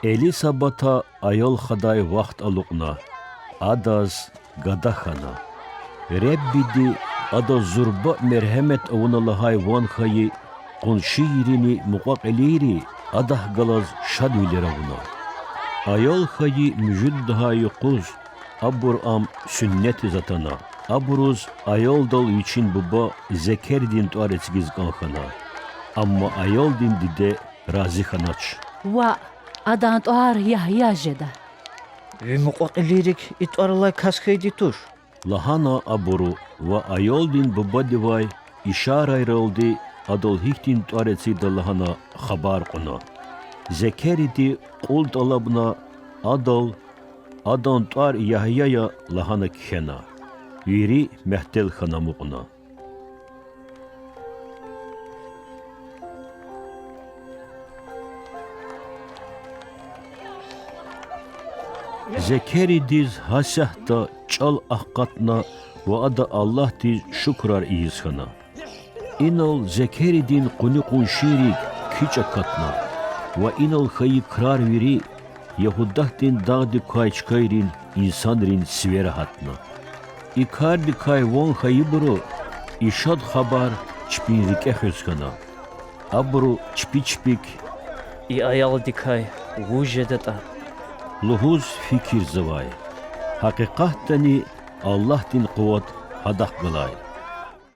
Elisabata ayol Xaday vaqt aluqna, adaz gadahana. Rebbidi ada zurba merhamet avunalıhay van xayı, qunşirini muqaqiliri adah galaz şadüler avuna. Ayol xayı müjüddahayı quz, abur am sünnet zatana. Aburuz ayol dal için baba zekerdin tuaretgiz kanxana. Amma ayol din dide razı xanaç. Wa adan tuar Yahya jeda. Ve muqaqilirik it'aralay kaskaydi tur. Lahana aburu ve ayol din baba divay işaray raldi adol hihtin tuaretsi da lahana xabar qona. Zekeridi qul talabna adol adan tuar Yahya'ya lahana kena. Yeri mehtel xanamuqna. Zekeri diz hasahta çal ahqatna ve ada Allah diz şükrar iyizhana. İnal zekeri din quniqun şirik kiçakatna ve inal xayı krar veri Yahudah din dağdı kayçkayrin insanrin sverahatna. İkar dikay von xayı buru işad xabar çpinrike xözkana. Abru çpik İ ayal dikay vujeda. Luhuz fikir zavay. Hakikat tani Allah din kuvvet hadak gılay.